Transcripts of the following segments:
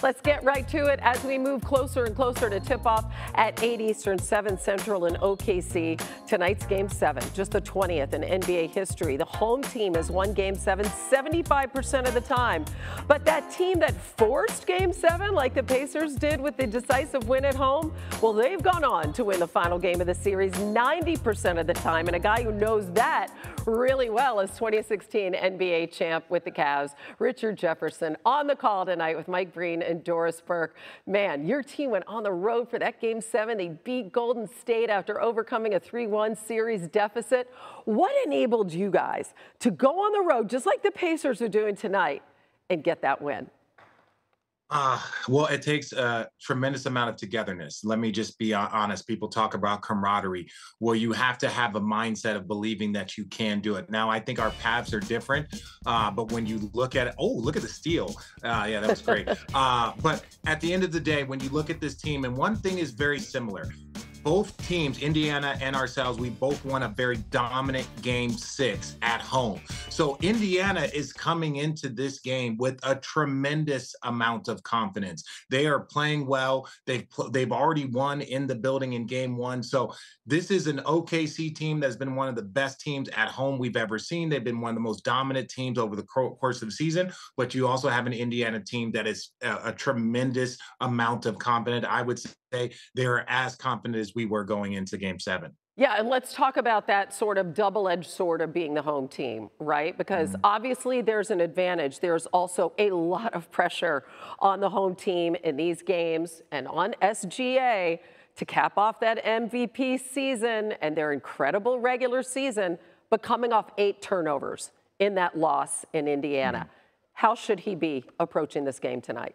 Let's get right to it as we move closer and closer to tip-off at 8 Eastern, 7 Central in OKC. Tonight's Game 7, just the 20th in NBA history. The home team has won Game 7 75% of the time. But that team that forced Game 7, like the Pacers did with the decisive win at home, well, they've gone on to win the final game of the series 90% of the time. And a guy who knows that really well is 2016 NBA champ with the Cavs, Richard Jefferson, on the call tonight with Mike Breen and Doris Burke. Man, your team went on the road for that Game 7. They beat Golden State after overcoming a 3-1 series deficit. What enabled you guys to go on the road, just like the Pacers are doing tonight, and get that win? Well, it takes a tremendous amount of togetherness. Let me just be honest. People talk about camaraderie. Well, you have to have a mindset of believing that you can do it. Now, I think our paths are different, but when you look at it, oh, look at the steal. Yeah, that was great. But at the end of the day, when you look at this team, and one thing is very similar. Both teams, Indiana and ourselves, we both won a very dominant Game 6 at home. So Indiana is coming into this game with a tremendous amount of confidence. They are playing well. They've already won in the building in Game 1. So this is an OKC team that's been one of the best teams at home we've ever seen. They've been one of the most dominant teams over the course of the season. But you also have an Indiana team that is a tremendous amount of confidence. I would say they're as confident as we were going into Game 7. Yeah, and let's talk about that sort of double-edged sword of being the home team, right? Because obviously there's an advantage. There's also a lot of pressure on the home team in these games and on SGA to cap off that MVP season and their incredible regular season, but coming off 8 turnovers in that loss in Indiana. How should he be approaching this game tonight?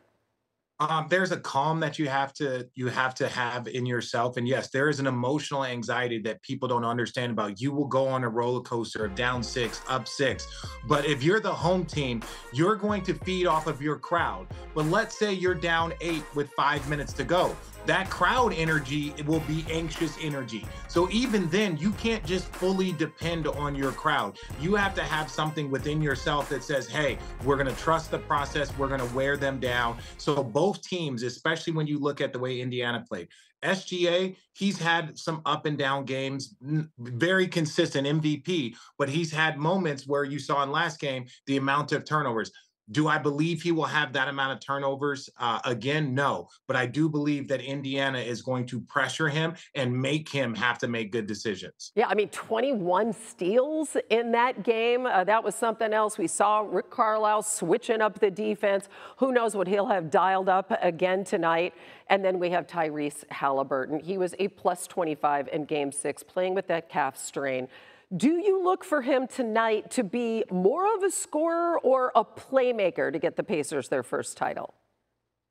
There's a calm that you have to have in yourself. And yes, there is an emotional anxiety that people don't understand about. You will go on a roller coaster of down 6, up 6. But if you're the home team, you're going to feed off of your crowd. But let's say you're down 8 with 5 minutes to go. That crowd energy will be anxious energy. So even then, you can't just fully depend on your crowd. You have to have something within yourself that says, hey, we're going to trust the process. We're going to wear them down. So both teams, especially when you look at the way Indiana played, SGA, he's had some up and down games, very consistent MVP, but he's had moments where you saw in last game, the amount of turnovers. Do I believe he will have that amount of turnovers again? No, but I do believe that Indiana is going to pressure him and make him have to make good decisions. Yeah, I mean, 21 steals in that game. That was something else. We saw Rick Carlisle switching up the defense. Who knows what he'll have dialed up again tonight. And then we have Tyrese Halliburton. He was a plus 25 in Game 6, playing with that calf strain. Do you look for him tonight to be more of a scorer or a playmaker to get the Pacers their first title?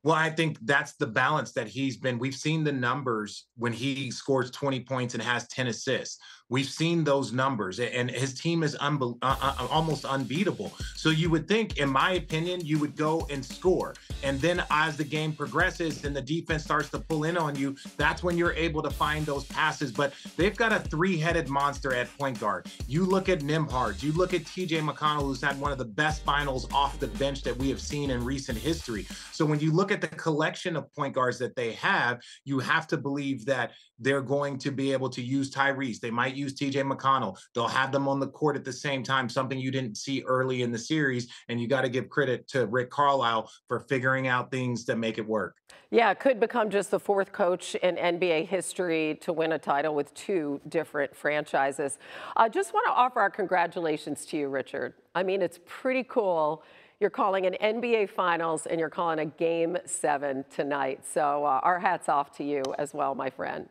Well, I think that's the balance that he's been. We've seen the numbers when he scores 20 points and has 10 assists. We've seen those numbers, and his team is almost unbeatable. So you would think, in my opinion, you would go and score. And then as the game progresses and the defense starts to pull in on you, that's when you're able to find those passes. But they've got a 3-headed monster at point guard. You look at Nembhard, you look at TJ McConnell, who's had one of the best finals off the bench that we have seen in recent history. So when you look at the collection of point guards that they have, you have to believe that they're going to be able to use Tyrese. They might use TJ McConnell. They'll have them on the court at the same time, something you didn't see early in the series. And you got to give credit to Rick Carlisle for figuring out things that make it work. Yeah, it could become just the 4th coach in NBA history to win a title with 2 different franchises. I just want to offer our congratulations to you, Richard. I mean, it's pretty cool. You're calling an NBA Finals and you're calling a Game 7 tonight. So our hats off to you as well, my friend.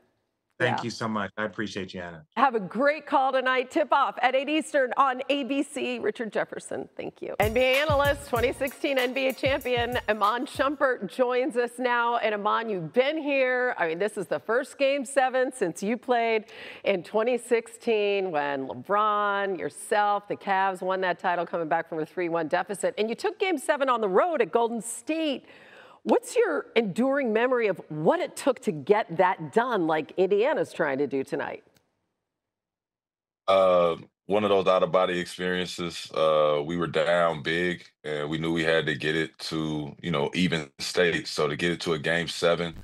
Thank you so much. I appreciate you, Anna. Have a great call tonight. Tip off at 8 Eastern on ABC. Richard Jefferson, thank you. NBA analyst, 2016 NBA champion, Iman Shumpert joins us now. And Iman, you've been here. I mean, this is the first Game 7 since you played in 2016 when LeBron, yourself, the Cavs won that title coming back from a 3-1 deficit. And you took Game 7 on the road at Golden State. What's your enduring memory of what it took to get that done like Indiana's trying to do tonight? one of those out-of-body experiences. We were down big, and we knew we had to get it to, even state. So to get it to a game seven,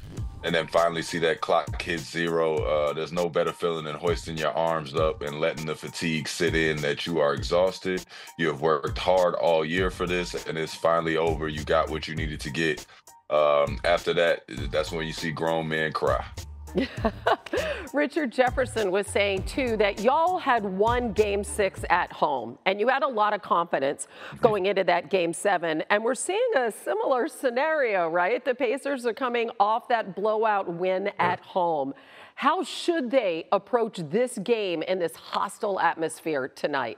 and then finally see that clock hit zero, there's no better feeling than hoisting your arms up and letting the fatigue sit in that you are exhausted. You have worked hard all year for this, and it's finally over. You got what you needed to get. After that, that's when you see grown men cry. Richard Jefferson was saying, too, that y'all had won Game 6 at home, and you had a lot of confidence going into that Game 7. And we're seeing a similar scenario, right? The Pacers are coming off that blowout win at home. How should they approach this game in this hostile atmosphere tonight?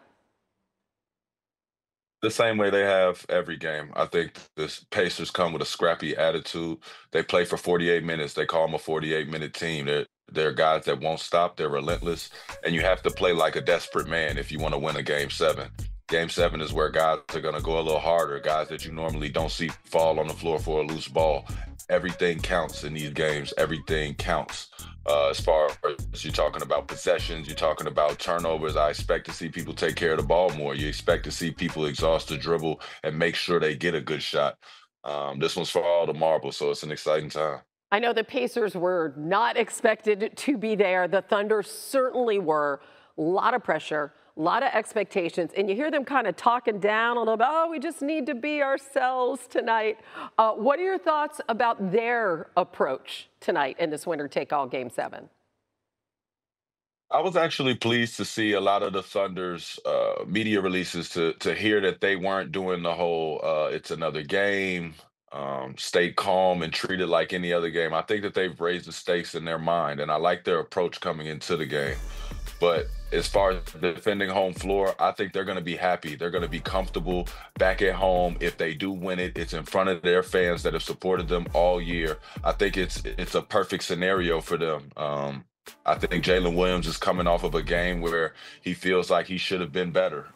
The same way they have every game. I think the Pacers come with a scrappy attitude. They play for 48 minutes. They call them a 48-minute team. They're guys that won't stop. They're relentless. And you have to play like a desperate man if you want to win a game seven. Game seven is where guys are going to go a little harder, guys that you normally don't see fall on the floor for a loose ball. Everything counts in these games. Everything counts. As far as you're talking about possessions, you're talking about turnovers, I expect to see people take care of the ball more. You expect to see people exhaust the dribble and make sure they get a good shot. This one's for all the marbles, so it's an exciting time. I know the Pacers were not expected to be there. The Thunder certainly were. A lot of pressure, a lot of expectations, and you hear them kind of talking down a little bit. Oh, we just need to be ourselves tonight. What are your thoughts about their approach tonight in this winner-take-all Game 7? I was actually pleased to see a lot of the Thunder's media releases to hear that they weren't doing the whole it's another game, stay calm and treat it like any other game. I think that they've raised the stakes in their mind, and I like their approach coming into the game. But as far as defending home floor, I think they're going to be happy. They're going to be comfortable back at home. If they do win it, it's in front of their fans that have supported them all year. I think it's a perfect scenario for them. I think Jalen Williams is coming off of a game where he feels like he should have been better.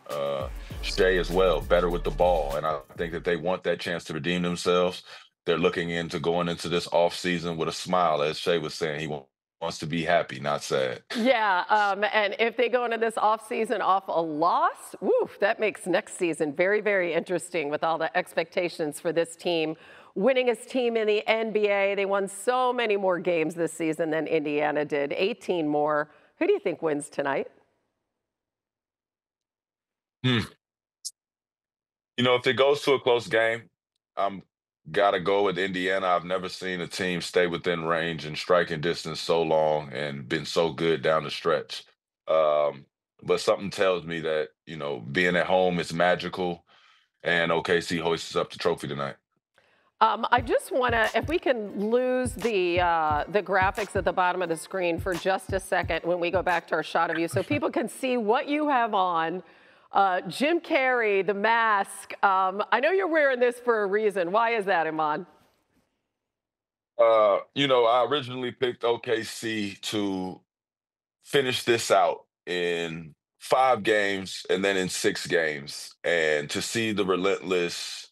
Shea as well, better with the ball. And I think that they want that chance to redeem themselves. They're looking into going into this offseason with a smile. As Shea was saying, he wants to be happy, not sad. Yeah, and if they go into this offseason off a loss, woof, that makes next season very, very interesting with all the expectations for this team. Winningest team in the NBA. They won so many more games this season than Indiana did, 18 more. Who do you think wins tonight? Hmm. If it goes to a close game, I'm gotta go with Indiana. I've never seen a team stay within range and striking distance so long and been so good down the stretch. But something tells me that, being at home is magical, and OKC hoists up the trophy tonight. I just want to, if we can lose the graphics at the bottom of the screen for just a second when we go back to our shot of you so people can see what you have on. Jim Carrey, the mask. I know you're wearing this for a reason. Why is that, Iman? I originally picked OKC to finish this out in 5 games and then in 6 games. And to see the relentless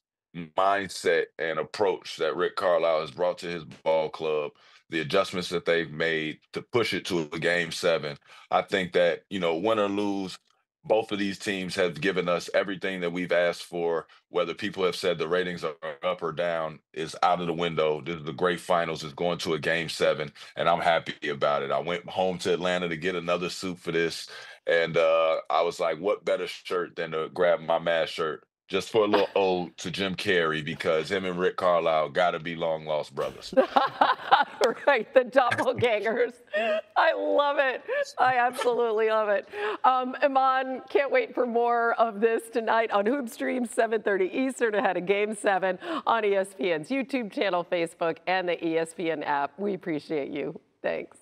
mindset and approach that Rick Carlisle has brought to his ball club, the adjustments that they've made to push it to a game 7. I think that, win or lose, both of these teams have given us everything that we've asked for. Whether people have said the ratings are up or down is out of the window. This is the great finals. Is going to a game 7, and I'm happy about it. I went home to Atlanta to get another suit for this, and I was like, what better shirt than to grab my MASH shirt just for a little ode to Jim Carrey, because him and Rick Carlisle got to be long-lost brothers. Right, the doppelgangers. I love it. I absolutely love it. Iman, can't wait for more of this tonight on Hoopstream, 7:30 Eastern, ahead of Game 7 on ESPN's YouTube channel, Facebook, and the ESPN app. We appreciate you. Thanks.